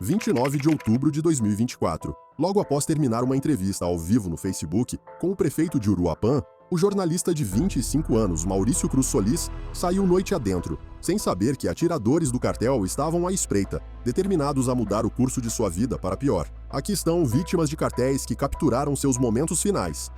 29 de outubro de 2024. Logo após terminar uma entrevista ao vivo no Facebook com o prefeito de Uruapã, o jornalista de 25 anos, Maurício Cruz Solis, saiu noite adentro, sem saber que atiradores do cartel estavam à espreita, determinados a mudar o curso de sua vida para pior. Aqui estão vítimas de cartéis que capturaram seus momentos finais.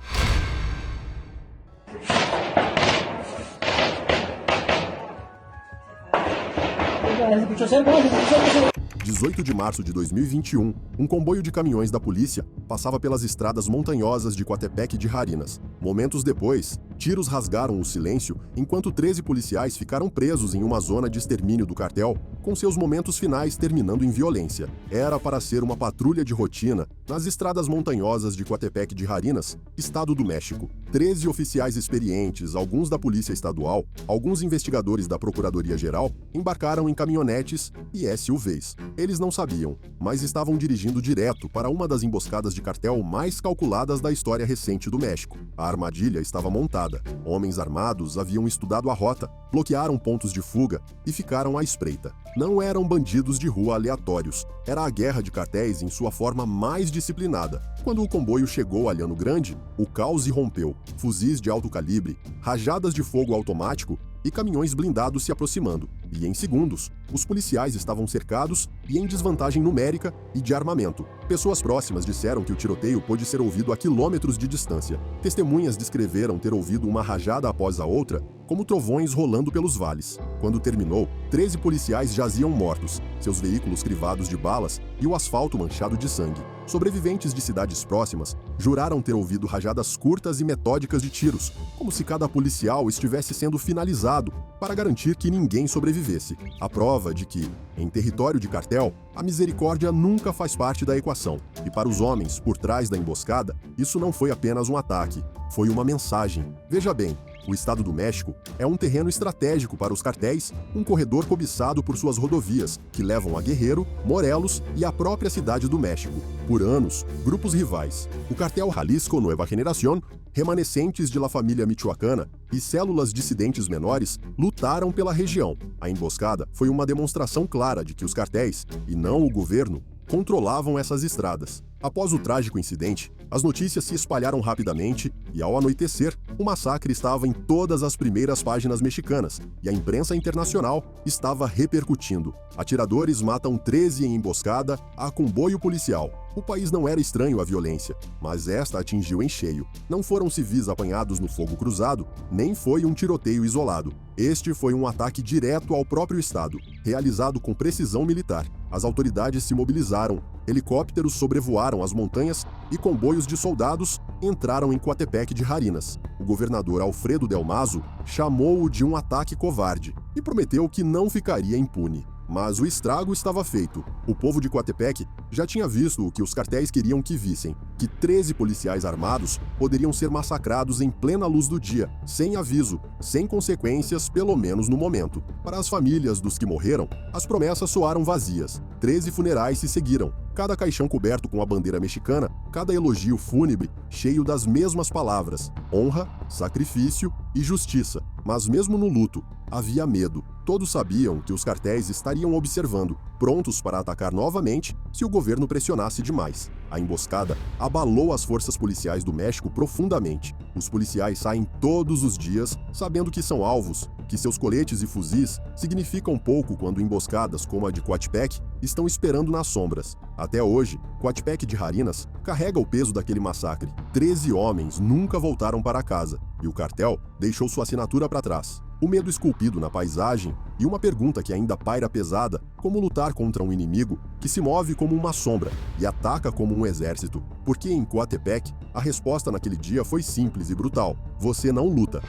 18 de março de 2021, um comboio de caminhões da polícia passava pelas estradas montanhosas de Coatepec de Harinas. Momentos depois, tiros rasgaram o silêncio enquanto 13 policiais ficaram presos em uma zona de extermínio do cartel, com seus momentos finais terminando em violência. Era para ser uma patrulha de rotina nas estradas montanhosas de Coatepec de Harinas, Estado do México. 13 oficiais experientes, alguns da Polícia Estadual, alguns investigadores da Procuradoria-Geral, embarcaram em caminhonetes e SUVs. Eles não sabiam, mas estavam dirigindo direto para uma das emboscadas de cartel mais calculadas da história recente do México. A armadilha estava montada. Homens armados haviam estudado a rota, bloquearam pontos de fuga e ficaram à espreita. Não eram bandidos de rua aleatórios. Era a guerra de cartéis em sua forma mais disciplinada. Quando o comboio chegou a Llano Grande, o caos irrompeu. Fuzis de alto calibre, rajadas de fogo automático e caminhões blindados se aproximando. E em segundos, os policiais estavam cercados e em desvantagem numérica e de armamento. Pessoas próximas disseram que o tiroteio pôde ser ouvido a quilômetros de distância. Testemunhas descreveram ter ouvido uma rajada após a outra, como trovões rolando pelos vales. Quando terminou, 13 policiais jaziam mortos, seus veículos crivados de balas e o asfalto manchado de sangue. Sobreviventes de cidades próximas juraram ter ouvido rajadas curtas e metódicas de tiros, como se cada policial estivesse sendo finalizado para garantir que ninguém sobrevivesse. A prova de que, em território de cartel, a misericórdia nunca faz parte da equação. E para os homens por trás da emboscada, isso não foi apenas um ataque, foi uma mensagem. Veja bem, o Estado do México é um terreno estratégico para os cartéis, um corredor cobiçado por suas rodovias, que levam a Guerrero, Morelos e a própria cidade do México. Por anos, grupos rivais, o cartel Jalisco Nueva Generación, remanescentes de La Família Michoacana e células dissidentes menores lutaram pela região. A emboscada foi uma demonstração clara de que os cartéis, e não o governo, controlavam essas estradas. Após o trágico incidente, as notícias se espalharam rapidamente e, ao anoitecer, o massacre estava em todas as primeiras páginas mexicanas e a imprensa internacional estava repercutindo. Atiradores matam 13 em emboscada a comboio policial. O país não era estranho à violência, mas esta atingiu em cheio. Não foram civis apanhados no fogo cruzado, nem foi um tiroteio isolado. Este foi um ataque direto ao próprio Estado, realizado com precisão militar. As autoridades se mobilizaram, helicópteros sobrevoaram as montanhas e comboios de soldados entraram em Coatepec de Harinas. O governador Alfredo Del Mazo chamou-o de um ataque covarde e prometeu que não ficaria impune. Mas o estrago estava feito. O povo de Coatepec já tinha visto o que os cartéis queriam que vissem, que 13 policiais armados poderiam ser massacrados em plena luz do dia, sem aviso, sem consequências, pelo menos no momento. Para as famílias dos que morreram, as promessas soaram vazias. 13 funerais se seguiram, cada caixão coberto com a bandeira mexicana, cada elogio fúnebre cheio das mesmas palavras: honra, sacrifício e justiça. Mas mesmo no luto, havia medo. Todos sabiam que os cartéis estariam observando, prontos para atacar novamente se o governo pressionasse demais. A emboscada abalou as forças policiais do México profundamente. Os policiais saem todos os dias sabendo que são alvos, que seus coletes e fuzis significam pouco quando emboscadas como a de Coatepec estão esperando nas sombras. Até hoje, Coatepec de Harinas carrega o peso daquele massacre. 13 homens nunca voltaram para casa e o cartel deixou sua assinatura para trás. O medo esculpido na paisagem e uma pergunta que ainda paira pesada: como lutar contra um inimigo que se move como uma sombra e ataca como um exército? Porque em Coatepec, a resposta naquele dia foi simples e brutal: você não luta.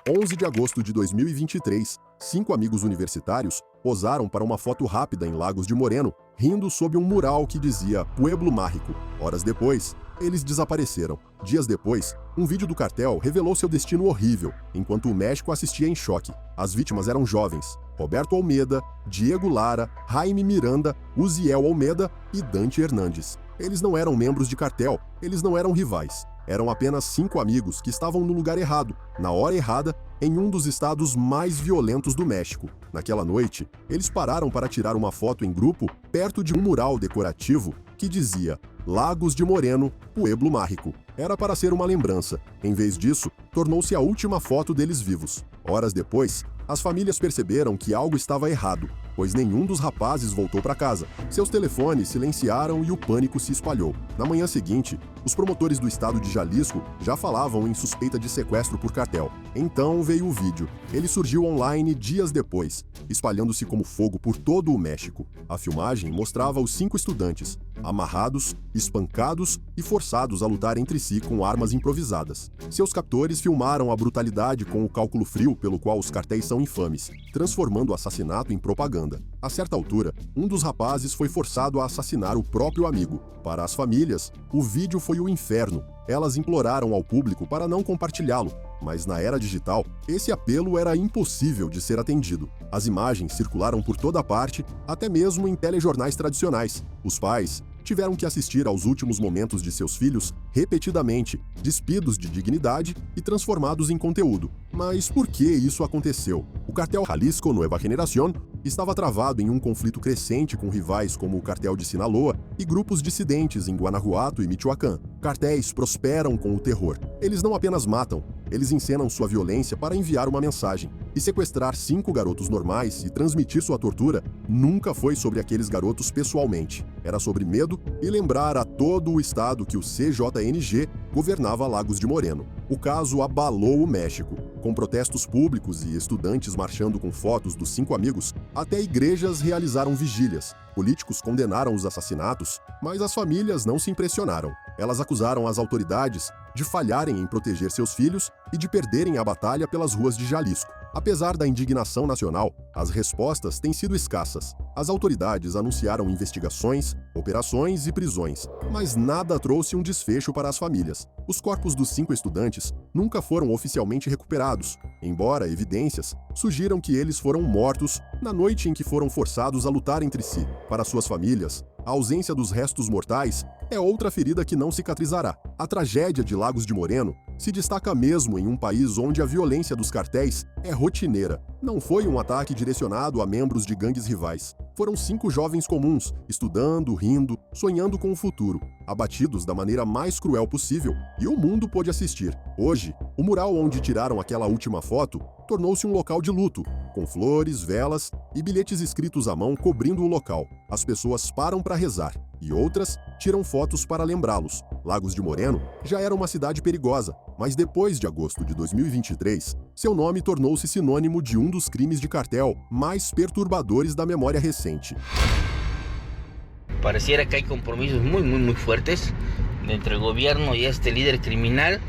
(11 de agosto de 2023, 5 amigos universitários posaram para uma foto rápida em Lagos de Moreno, rindo sob um mural que dizia Pueblo Mágico. Horas depois, Eles desapareceram. Dias depois, um vídeo do cartel revelou seu destino horrível, enquanto o México assistia em choque. As vítimas eram jovens: Roberto Almeida, Diego Lara, Jaime Miranda, Uziel Almeida e Dante Hernandes. Eles não eram membros de cartel, eles não eram rivais. Eram apenas 5 amigos que estavam no lugar errado, na hora errada, em um dos estados mais violentos do México. Naquela noite, eles pararam para tirar uma foto em grupo perto de um mural decorativo que dizia Lagos de Moreno, Pueblo Mágico. Era para ser uma lembrança. Em vez disso, tornou-se a última foto deles vivos. Horas depois, as famílias perceberam que algo estava errado, pois nenhum dos rapazes voltou para casa. Seus telefones silenciaram e o pânico se espalhou. Na manhã seguinte, os promotores do estado de Jalisco já falavam em suspeita de sequestro por cartel. Então veio o vídeo. Ele surgiu online dias depois, espalhando-se como fogo por todo o México. A filmagem mostrava os 5 estudantes, amarrados, espancados e forçados a lutar entre si com armas improvisadas. Seus captores filmaram a brutalidade com o cálculo frio pelo qual os cartéis são infames, transformando o assassinato em propaganda. A certa altura, um dos rapazes foi forçado a assassinar o próprio amigo. Para as famílias, o vídeo foi o inferno. Elas imploraram ao público para não compartilhá-lo, mas na era digital, esse apelo era impossível de ser atendido. As imagens circularam por toda parte, até mesmo em telejornais tradicionais. Os pais tiveram que assistir aos últimos momentos de seus filhos repetidamente, despidos de dignidade e transformados em conteúdo. Mas por que isso aconteceu? O cartel Jalisco Nueva Generación estava travado em um conflito crescente com rivais como o cartel de Sinaloa e grupos dissidentes em Guanajuato e Michoacán. Cartéis prosperam com o terror. Eles não apenas matam, eles encenam sua violência para enviar uma mensagem. E sequestrar 5 garotos normais e transmitir sua tortura nunca foi sobre aqueles garotos pessoalmente. Era sobre medo e lembrar a todo o estado que o CJNG governava Lagos de Moreno. O caso abalou o México, com protestos públicos e estudantes marchando com fotos dos 5 amigos. Até igrejas realizaram vigílias. Políticos condenaram os assassinatos, mas as famílias não se impressionaram. Elas acusaram as autoridades de falharem em proteger seus filhos e de perderem a batalha pelas ruas de Jalisco. Apesar da indignação nacional, as respostas têm sido escassas. As autoridades anunciaram investigações, operações e prisões, mas nada trouxe um desfecho para as famílias. Os corpos dos 5 estudantes nunca foram oficialmente recuperados, embora evidências sugiram que eles foram mortos na noite em que foram forçados a lutar entre si. Para suas famílias, a ausência dos restos mortais é outra ferida que não cicatrizará. A tragédia de Lagos de Moreno se destaca mesmo em um país onde a violência dos cartéis é rotineira. Não foi um ataque direcionado a membros de gangues rivais. Foram 5 jovens comuns, estudando, rindo, sonhando com o futuro, abatidos da maneira mais cruel possível, e o mundo pôde assistir. Hoje, o mural onde tiraram aquela última foto tornou-se um local de luto, com flores, velas e bilhetes escritos à mão cobrindo o local. As pessoas param para rezar, e outras tiram fotos para lembrá-los. Lagos de Moreno já era uma cidade perigosa, mas depois de agosto de 2023, seu nome tornou-se sinônimo de um dos crimes de cartel mais perturbadores da memória recente. Pareciera que hay compromisos muy fuertes entre el gobierno y este líder criminal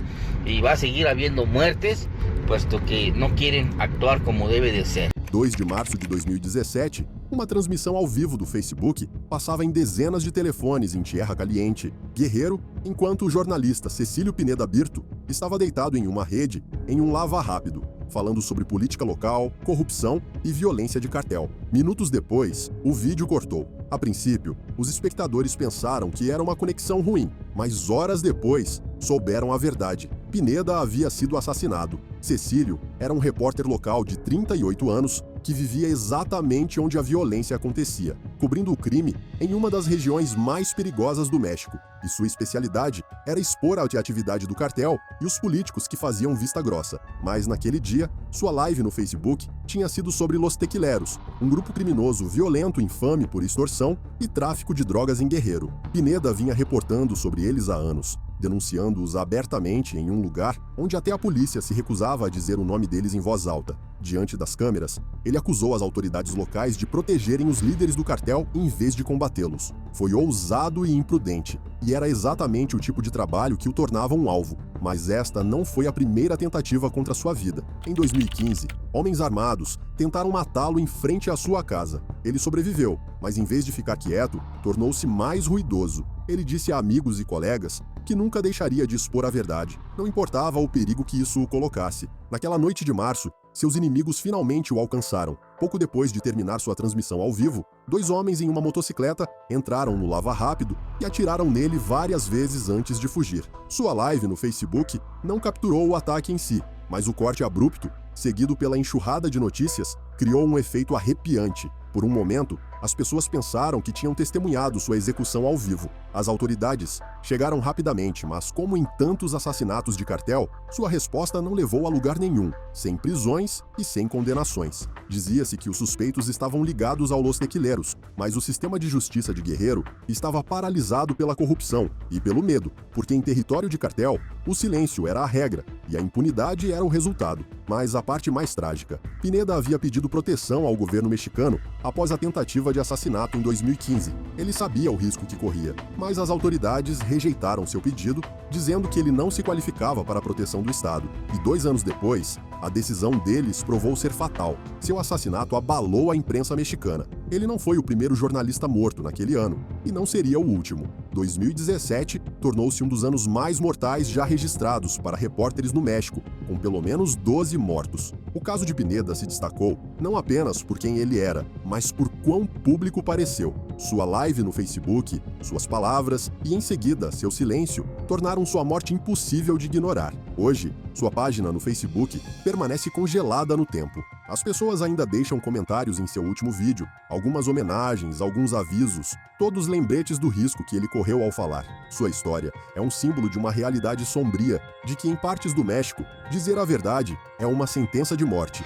y va a seguir habiendo muertes, puesto que no quieren actuar como debe de ser. 2 de março de 2017, uma transmissão ao vivo do Facebook passava em dezenas de telefones em Tierra Caliente, Guerreiro, enquanto o jornalista Cecílio Pineda Birto estava deitado em uma rede em um lava rápido, falando sobre política local, corrupção e violência de cartel. Minutos depois, o vídeo cortou. A princípio, os espectadores pensaram que era uma conexão ruim, mas horas depois, souberam a verdade. Pineda havia sido assassinado. Cecílio era um repórter local de 38 anos que vivia exatamente onde a violência acontecia, cobrindo o crime em uma das regiões mais perigosas do México. E sua especialidade era expor a atividade do cartel e os políticos que faziam vista grossa. Mas naquele dia, sua live no Facebook tinha sido sobre Los Tequileros, um grupo criminoso violento e infame por extorsão e tráfico de drogas em Guerreiro. Pineda vinha reportando sobre eles há anos, denunciando-os abertamente em um lugar onde até a polícia se recusava a dizer o nome deles em voz alta. Diante das câmeras, ele acusou as autoridades locais de protegerem os líderes do cartel em vez de combatê-los. Foi ousado e imprudente, e era exatamente o tipo de trabalho que o tornava um alvo. Mas esta não foi a primeira tentativa contra sua vida. Em 2015, homens armados tentaram matá-lo em frente à sua casa. Ele sobreviveu, mas em vez de ficar quieto, tornou-se mais ruidoso. Ele disse a amigos e colegas que nunca deixaria de expor a verdade, não importava o perigo que isso o colocasse. Naquela noite de março, seus inimigos finalmente o alcançaram. Pouco depois de terminar sua transmissão ao vivo, 2 homens em uma motocicleta entraram no Lava Rápido e atiraram nele várias vezes antes de fugir. Sua live no Facebook não capturou o ataque em si, mas o corte abrupto, seguido pela enxurrada de notícias, criou um efeito arrepiante. Por um momento, as pessoas pensaram que tinham testemunhado sua execução ao vivo. As autoridades chegaram rapidamente, mas como em tantos assassinatos de cartel, sua resposta não levou a lugar nenhum, sem prisões e sem condenações. Dizia-se que os suspeitos estavam ligados ao Los Tequileros, mas o sistema de justiça de Guerrero estava paralisado pela corrupção e pelo medo, porque em território de cartel, o silêncio era a regra e a impunidade era o resultado. Mas a parte mais trágica, Pineda havia pedido proteção ao governo mexicano após a tentativa de assassinato em 2015. Ele sabia o risco que corria, mas as autoridades rejeitaram seu pedido, dizendo que ele não se qualificava para a proteção do Estado. E 2 anos depois, a decisão deles provou ser fatal. Seu assassinato abalou a imprensa mexicana. Ele não foi o primeiro jornalista morto naquele ano, e não seria o último. 2017 tornou-se um dos anos mais mortais já registrados para repórteres no México, com pelo menos 12 mortos. O caso de Pineda se destacou não apenas por quem ele era, mas por quão público pareceu. Sua live no Facebook, suas palavras e, em seguida, seu silêncio tornaram sua morte impossível de ignorar. Hoje, sua página no Facebook permanece congelada no tempo. As pessoas ainda deixam comentários em seu último vídeo, algumas homenagens, alguns avisos, todos lembretes do risco que ele correu ao falar. Sua história é um símbolo de uma realidade sombria, de que em partes do México, dizer a verdade é uma sentença de morte.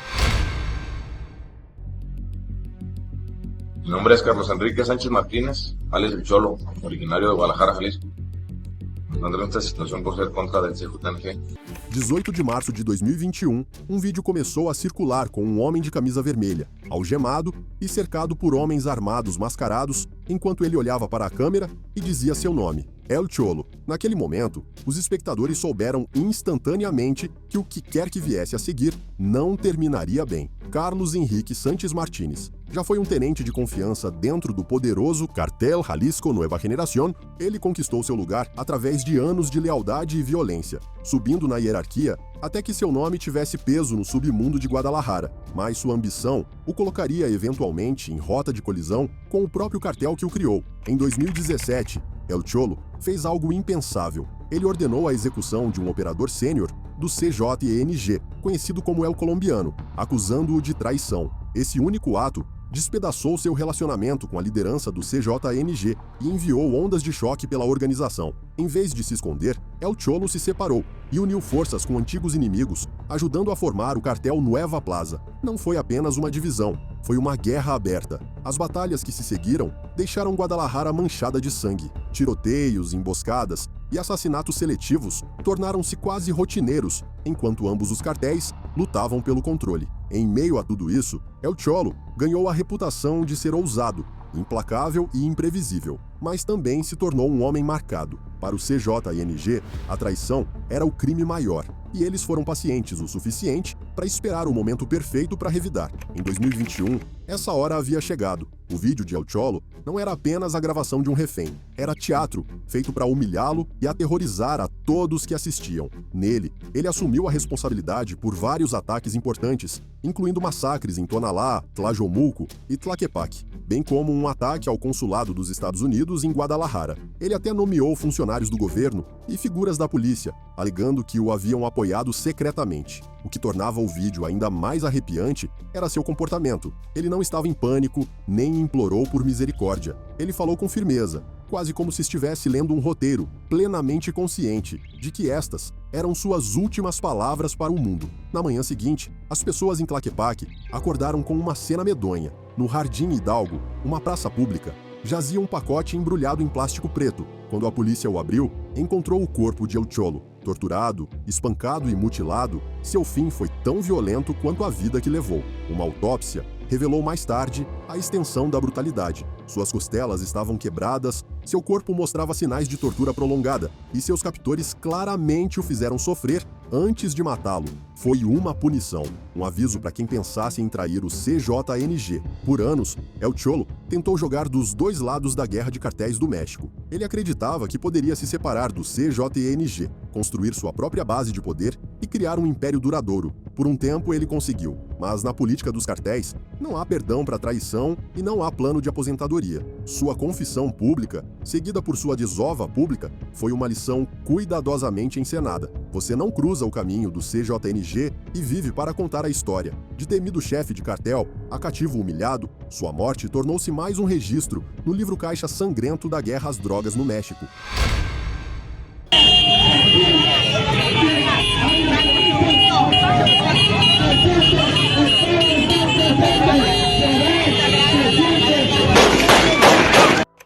Mi nombre es Carlos Enrique Sánchez Martínez, alias El Cholo, originario de Guadalajara, Jalisco. Me encuentro en esta situación por ser contra del CJNG. 18 de março de 2021, um vídeo começou a circular com um homem de camisa vermelha, algemado e cercado por homens armados mascarados, enquanto ele olhava para a câmera e dizia seu nome, El Cholo. Naquele momento, os espectadores souberam instantaneamente que o que quer que viesse a seguir não terminaria bem. Carlos Henrique Sánchez Martínez já foi um tenente de confiança dentro do poderoso Cartel Jalisco Nueva Generación. Ele conquistou seu lugar através de anos de lealdade e violência, subindo na hierarquia até que seu nome tivesse peso no submundo de Guadalajara, mas sua ambição o colocaria eventualmente em rota de colisão com o próprio cartel que o criou. Em 2017, El Cholo fez algo impensável. Ele ordenou a execução de um operador sênior do CJNG, conhecido como El Colombiano, acusando-o de traição. Esse único ato despedaçou seu relacionamento com a liderança do CJNG e enviou ondas de choque pela organização. Em vez de se esconder, El Cholo se separou e uniu forças com antigos inimigos, ajudando a formar o cartel Nueva Plaza. Não foi apenas uma divisão, foi uma guerra aberta. As batalhas que se seguiram deixaram Guadalajara manchada de sangue. Tiroteios, emboscadas e assassinatos seletivos tornaram-se quase rotineiros, enquanto ambos os cartéis lutavam pelo controle. Em meio a tudo isso, El Cholo ganhou a reputação de ser ousado, implacável e imprevisível, mas também se tornou um homem marcado. Para o CJNG, a traição era o crime maior, e eles foram pacientes o suficiente para esperar o momento perfeito para revidar. Em 2021, essa hora havia chegado. O vídeo de El Cholo não era apenas a gravação de um refém, era teatro, feito para humilhá-lo e aterrorizar a todos que assistiam. Nele, ele assumiu a responsabilidade por vários ataques importantes, incluindo massacres em Tonalá, Tlajomulco e Tlaquepaque, bem como um ataque ao consulado dos Estados Unidos em Guadalajara. Ele até nomeou funcionários do governo e figuras da polícia, alegando que o haviam apoiado secretamente. O que tornava o vídeo ainda mais arrepiante era seu comportamento. Ele não estava em pânico, nem implorou por misericórdia. Ele falou com firmeza, quase como se estivesse lendo um roteiro, plenamente consciente de que estas eram suas últimas palavras para o mundo. Na manhã seguinte, as pessoas em Tlaquepaque acordaram com uma cena medonha. No Jardim Hidalgo, uma praça pública, jazia um pacote embrulhado em plástico preto. Quando a polícia o abriu, encontrou o corpo de El Cholo. Torturado, espancado e mutilado, seu fim foi tão violento quanto a vida que levou. Uma autópsia revelou mais tarde a extensão da brutalidade. Suas costelas estavam quebradas, seu corpo mostrava sinais de tortura prolongada e seus captores claramente o fizeram sofrer antes de matá-lo. Foi uma punição, um aviso para quem pensasse em trair o CJNG. Por anos, El Cholo tentou jogar dos dois lados da guerra de cartéis do México. Ele acreditava que poderia se separar do CJNG, construir sua própria base de poder e criar um império duradouro. Por um tempo ele conseguiu, mas na política dos cartéis não há perdão para traição e não há plano de aposentadoria. Sua confissão pública, seguida por sua desova pública, foi uma lição cuidadosamente encenada. Você não cruza o caminho do CJNG e vive para contar a história. De temido chefe de cartel a cativo humilhado, sua morte tornou-se mais um registro no livro caixa sangrento da guerra às drogas no México.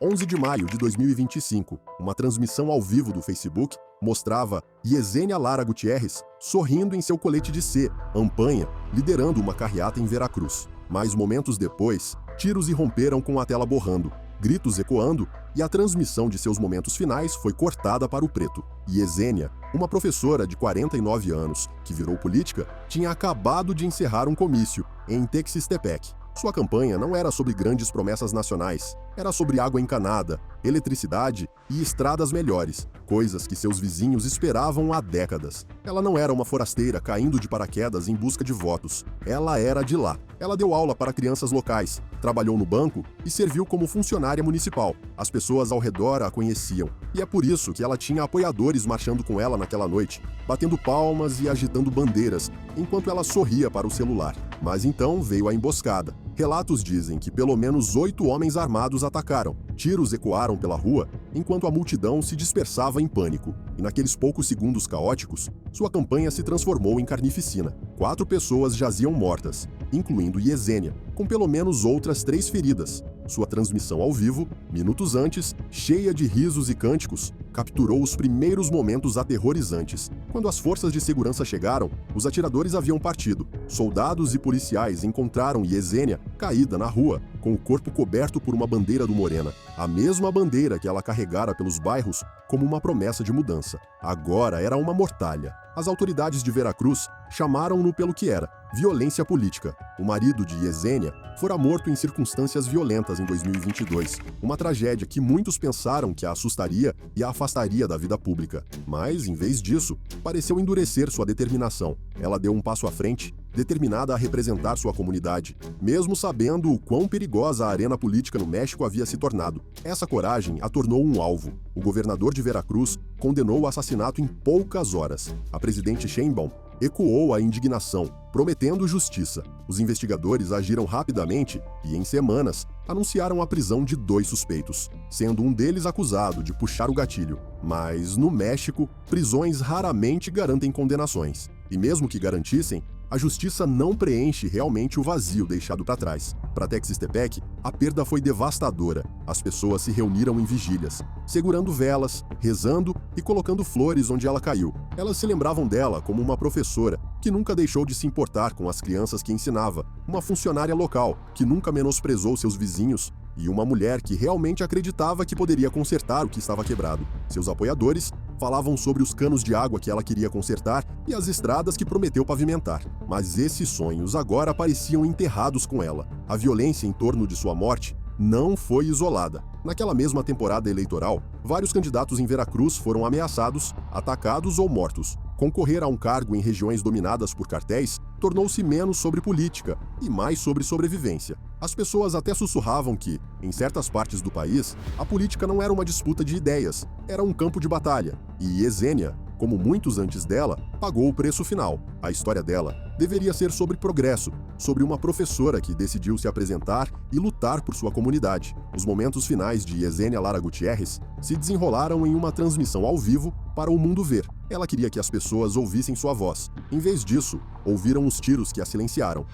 11 de maio de 2025, uma transmissão ao vivo do Facebook mostrava Yesenia Lara Gutierrez sorrindo em seu colete de C, ampanha, liderando uma carreata em Veracruz. Mas momentos depois, tiros irromperam com a tela borrando, gritos ecoando e a transmissão de seus momentos finais foi cortada para o preto. Yesenia, uma professora de 49 anos que virou política, tinha acabado de encerrar um comício em Texistepec. Sua campanha não era sobre grandes promessas nacionais, era sobre água encanada, eletricidade e estradas melhores, coisas que seus vizinhos esperavam há décadas. Ela não era uma forasteira caindo de paraquedas em busca de votos, ela era de lá. Ela deu aula para crianças locais, trabalhou no banco e serviu como funcionária municipal. As pessoas ao redor a conheciam, e é por isso que ela tinha apoiadores marchando com ela naquela noite, batendo palmas e agitando bandeiras, enquanto ela sorria para o celular. Mas então veio a emboscada. Relatos dizem que pelo menos 8 homens armados atacaram. Tiros ecoaram pela rua, enquanto a multidão se dispersava em pânico. E naqueles poucos segundos caóticos, sua campanha se transformou em carnificina. 4 pessoas jaziam mortas, incluindo Yesenia, com pelo menos outras 3 feridas. Sua transmissão ao vivo, minutos antes, cheia de risos e cânticos, capturou os primeiros momentos aterrorizantes. Quando as forças de segurança chegaram, os atiradores haviam partido. Soldados e policiais encontraram Yesenia caída na rua, com o corpo coberto por uma bandeira do Morena, a mesma bandeira que ela carregara pelos bairros como uma promessa de mudança. Agora era uma mortalha. As autoridades de Veracruz chamaram-no pelo que era, violência política. O marido de Yesenia fora morto em circunstâncias violentas em 2022, uma tragédia que muitos pensaram que a assustaria e a afastaria da vida pública. Mas, em vez disso, pareceu endurecer sua determinação. Ela deu um passo à frente, determinada a representar sua comunidade, mesmo sabendo o quão perigosa a arena política no México havia se tornado. Essa coragem a tornou um alvo. O governador de Veracruz condenou o assassinato em poucas horas. A presidente Sheinbaum ecoou a indignação, prometendo justiça. Os investigadores agiram rapidamente e, em semanas, anunciaram a prisão de 2 suspeitos, sendo um deles acusado de puxar o gatilho. Mas, no México, prisões raramente garantem condenações. E mesmo que garantissem, a justiça não preenche realmente o vazio deixado para trás. Para Texistepec, a perda foi devastadora. As pessoas se reuniram em vigílias, segurando velas, rezando e colocando flores onde ela caiu. Elas se lembravam dela como uma professora que nunca deixou de se importar com as crianças que ensinava, uma funcionária local que nunca menosprezou seus vizinhos e uma mulher que realmente acreditava que poderia consertar o que estava quebrado. Seus apoiadores falavam sobre os canos de água que ela queria consertar e as estradas que prometeu pavimentar. Mas esses sonhos agora pareciam enterrados com ela. A violência em torno de sua morte não foi isolada. Naquela mesma temporada eleitoral, vários candidatos em Veracruz foram ameaçados, atacados ou mortos. Concorrer a um cargo em regiões dominadas por cartéis tornou-se menos sobre política e mais sobre sobrevivência. As pessoas até sussurravam que, em certas partes do país, a política não era uma disputa de ideias, era um campo de batalha. E Yesenia, como muitos antes dela, pagou o preço final. A história dela deveria ser sobre progresso, sobre uma professora que decidiu se apresentar e lutar por sua comunidade. Os momentos finais de Yesenia Lara Gutierrez se desenrolaram em uma transmissão ao vivo para o mundo ver. Ela queria que as pessoas ouvissem sua voz. Em vez disso, ouviram os tiros que a silenciaram.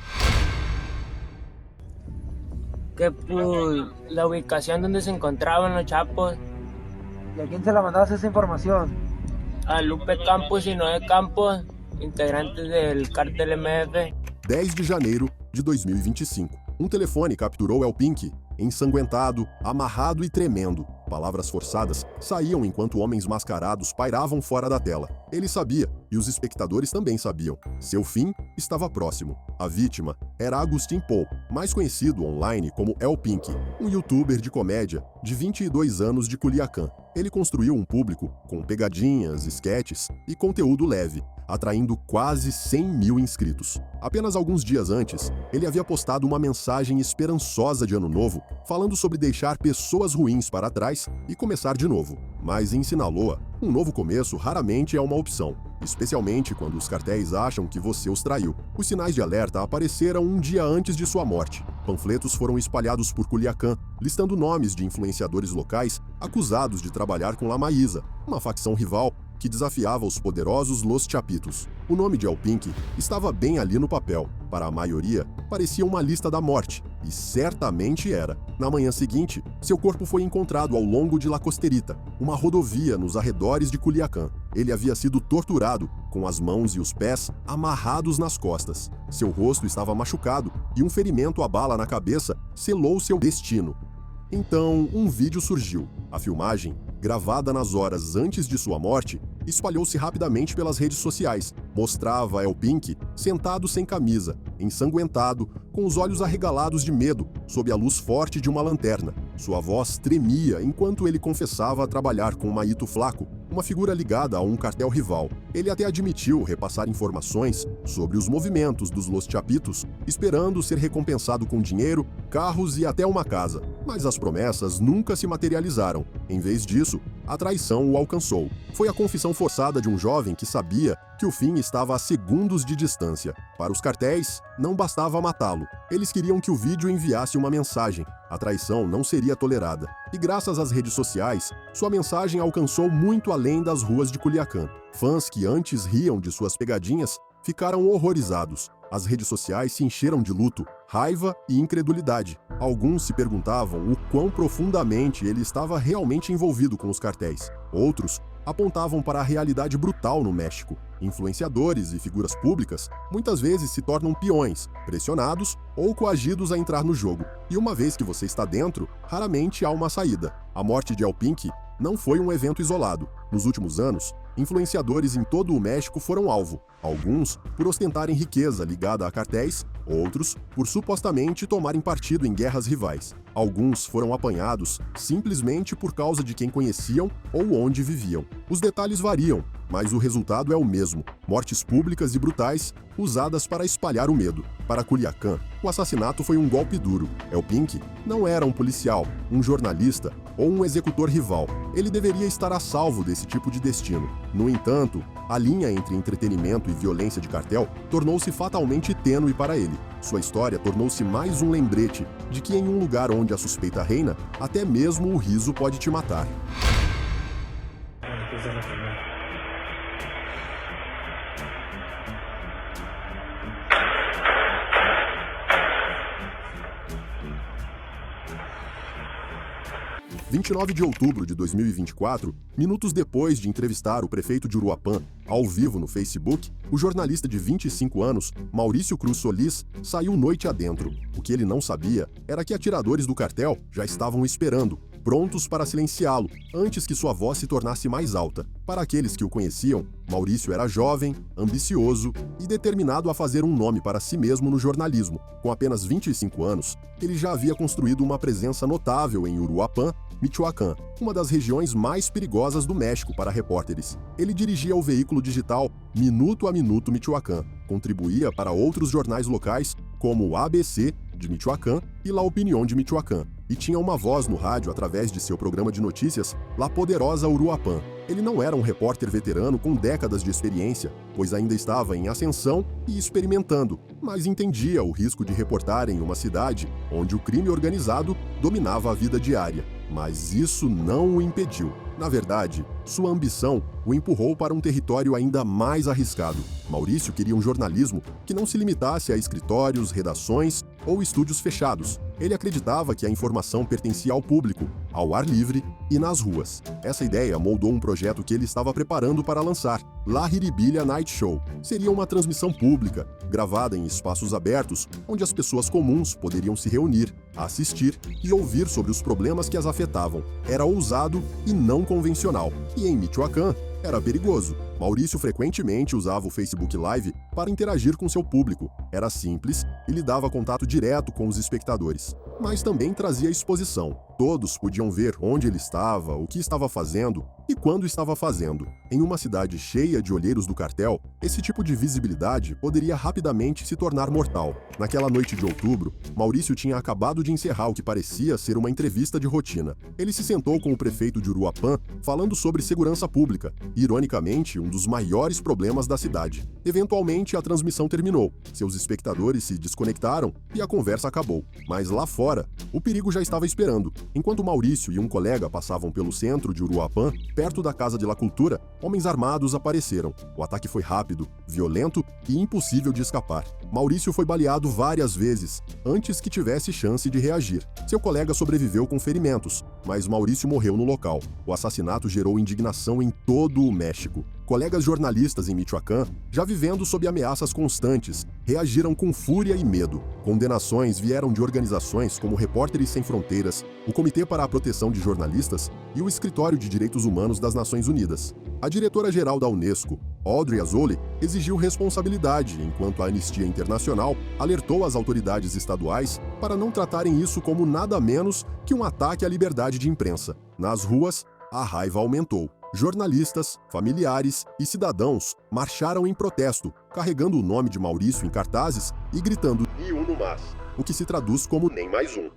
Que pues la ubicación donde se encontraban los Chapos. ¿Y a quién se la mandaste esa información? A Lupe Campos y Noé Campos, integrantes del cártel MF. 10 de janeiro de 2025. Um telefone capturou El Pink, ensanguentado, amarrado e tremendo. Palavras forçadas saíam enquanto homens mascarados pairavam fora da tela. Ele sabia, e os espectadores também sabiam. Seu fim estava próximo. A vítima era Agustin Paul, mais conhecido online como El Pink, um youtuber de comédia de 22 anos de Culiacán. Ele construiu um público com pegadinhas, esquetes e conteúdo leve, atraindo quase 100 mil inscritos. Apenas alguns dias antes, ele havia postado uma mensagem esperançosa de Ano Novo, falando sobre deixar pessoas ruins para trás e começar de novo. Mas em Sinaloa, um novo começo raramente é uma opção, especialmente quando os cartéis acham que você os traiu. Os sinais de alerta apareceram um dia antes de sua morte. Panfletos foram espalhados por Culiacán, listando nomes de influenciadores locais acusados de trabalhar com La Maíza, uma facção rival que desafiava os poderosos Los Chapitos. O nome de El Pink estava bem ali no papel. Para a maioria, parecia uma lista da morte, e certamente era. Na manhã seguinte, seu corpo foi encontrado ao longo de La Costerita, uma rodovia nos arredores de Culiacán. Ele havia sido torturado, com as mãos e os pés amarrados nas costas. Seu rosto estava machucado, e um ferimento à bala na cabeça selou seu destino. Então, um vídeo surgiu. A filmagem, gravada nas horas antes de sua morte, espalhou-se rapidamente pelas redes sociais. Mostrava El Pink sentado sem camisa, ensanguentado, com os olhos arregalados de medo, sob a luz forte de uma lanterna. Sua voz tremia enquanto ele confessava trabalhar com Maíto Flaco, uma figura ligada a um cartel rival. Ele até admitiu repassar informações sobre os movimentos dos Los Chapitos, esperando ser recompensado com dinheiro, carros e até uma casa. Mas as promessas nunca se materializaram. Em vez disso, a traição o alcançou. Foi a confissão forçada de um jovem que sabia que o fim estava a segundos de distância. Para os cartéis, não bastava matá-lo. Eles queriam que o vídeo enviasse uma mensagem. A traição não seria tolerada. E graças às redes sociais, sua mensagem alcançou muito além das ruas de Culiacán. Fãs que antes riam de suas pegadinhas ficaram horrorizados. As redes sociais se encheram de luto, raiva e incredulidade. Alguns se perguntavam o quão profundamente ele estava realmente envolvido com os cartéis. Outros apontavam para a realidade brutal no México. Influenciadores e figuras públicas muitas vezes se tornam peões, pressionados ou coagidos a entrar no jogo. E uma vez que você está dentro, raramente há uma saída. A morte de El Pink não foi um evento isolado. Nos últimos anos, influenciadores em todo o México foram alvo, alguns por ostentarem riqueza ligada a cartéis, outros por supostamente tomarem partido em guerras rivais. Alguns foram apanhados simplesmente por causa de quem conheciam ou onde viviam. Os detalhes variam, mas o resultado é o mesmo: mortes públicas e brutais usadas para espalhar o medo. Para Culiacán, o assassinato foi um golpe duro. El Pink não era um policial, um jornalista ou um executor rival. Ele deveria estar a salvo desse tipo de destino. No entanto, a linha entre entretenimento e violência de cartel tornou-se fatalmente tênue para ele. Sua história tornou-se mais um lembrete de que em um lugar onde a suspeita reina, até mesmo o riso pode te matar. 29 de outubro de 2024, minutos depois de entrevistar o prefeito de Uruapán, ao vivo no Facebook, o jornalista de 25 anos, Maurício Cruz Solis, saiu noite adentro. O que ele não sabia era que atiradores do cartel já estavam esperando, prontos para silenciá-lo, antes que sua voz se tornasse mais alta. Para aqueles que o conheciam, Maurício era jovem, ambicioso e determinado a fazer um nome para si mesmo no jornalismo. Com apenas 25 anos, ele já havia construído uma presença notável em Uruapán, Michoacán, uma das regiões mais perigosas do México para repórteres. Ele dirigia o veículo digital Minuto a Minuto Michoacán, contribuía para outros jornais locais como o ABC de Michoacán e La Opinión de Michoacán, e tinha uma voz no rádio através de seu programa de notícias La Poderosa Uruapán. Ele não era um repórter veterano com décadas de experiência, pois ainda estava em ascensão e experimentando, mas entendia o risco de reportar em uma cidade onde o crime organizado dominava a vida diária. Mas isso não o impediu. Na verdade, sua ambição o empurrou para um território ainda mais arriscado. Maurício queria um jornalismo que não se limitasse a escritórios, redações ou estúdios fechados. Ele acreditava que a informação pertencia ao público, ao ar livre e nas ruas. Essa ideia moldou um projeto que ele estava preparando para lançar, La Hiribilha Night Show. Seria uma transmissão pública, gravada em espaços abertos, onde as pessoas comuns poderiam se reunir, assistir e ouvir sobre os problemas que as afetavam. Era ousado e não convencional, e em Michoacán era perigoso. Maurício frequentemente usava o Facebook Live para interagir com seu público. Era simples e lhe dava contato direto com os espectadores. Mas também trazia exposição. Todos podiam ver onde ele estava, o que estava fazendo e quando estava fazendo. Em uma cidade cheia de olheiros do cartel, esse tipo de visibilidade poderia rapidamente se tornar mortal. Naquela noite de outubro, Maurício tinha acabado de encerrar o que parecia ser uma entrevista de rotina. Ele se sentou com o prefeito de Uruapã falando sobre segurança pública, ironicamente, um dos maiores problemas da cidade. Eventualmente, a transmissão terminou. Seus espectadores se desconectaram e a conversa acabou. Mas lá fora, o perigo já estava esperando. Enquanto Maurício e um colega passavam pelo centro de Uruapã, perto da Casa de la Cultura, homens armados apareceram. O ataque foi rápido, violento e impossível de escapar. Maurício foi baleado várias vezes, antes que tivesse chance de reagir. Seu colega sobreviveu com ferimentos, mas Maurício morreu no local. O assassinato gerou indignação em todo o México. Colegas jornalistas em Michoacán, já vivendo sob ameaças constantes, reagiram com fúria e medo. Condenações vieram de organizações como Repórteres Sem Fronteiras, o Comitê para a Proteção de Jornalistas e o Escritório de Direitos Humanos das Nações Unidas. A diretora-geral da Unesco, Audrey Azoulay, exigiu responsabilidade, enquanto a Anistia Internacional alertou as autoridades estaduais para não tratarem isso como nada menos que um ataque à liberdade de imprensa. Nas ruas, a raiva aumentou. Jornalistas, familiares e cidadãos marcharam em protesto, carregando o nome de Maurício em cartazes e gritando "Ni uno más", o que se traduz como "nem mais um".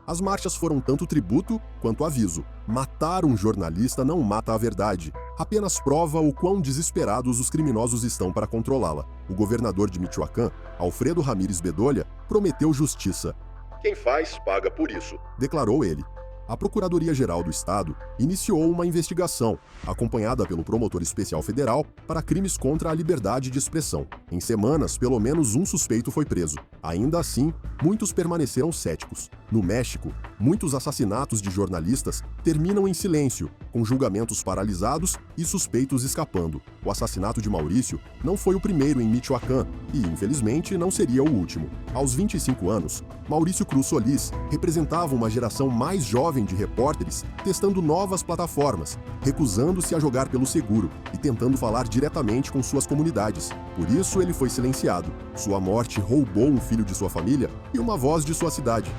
As marchas foram tanto tributo quanto aviso. Matar um jornalista não mata a verdade, apenas prova o quão desesperados os criminosos estão para controlá-la. O governador de Michoacán, Alfredo Ramírez Bedolla, prometeu justiça. "Quem faz, paga por isso", declarou ele. A Procuradoria-Geral do Estado iniciou uma investigação, acompanhada pelo Promotor Especial Federal para crimes contra a liberdade de expressão. Em semanas, pelo menos um suspeito foi preso. Ainda assim, muitos permaneceram céticos. No México, muitos assassinatos de jornalistas terminam em silêncio, com julgamentos paralisados e suspeitos escapando. O assassinato de Maurício não foi o primeiro em Michoacán e, infelizmente, não seria o último. Aos 25 anos, Maurício Cruz Solis representava uma geração mais jovem de repórteres testando novas plataformas, recusando-se a jogar pelo seguro e tentando falar diretamente com suas comunidades. Por isso, ele foi silenciado. Sua morte roubou um filho de sua família e uma voz de sua cidade.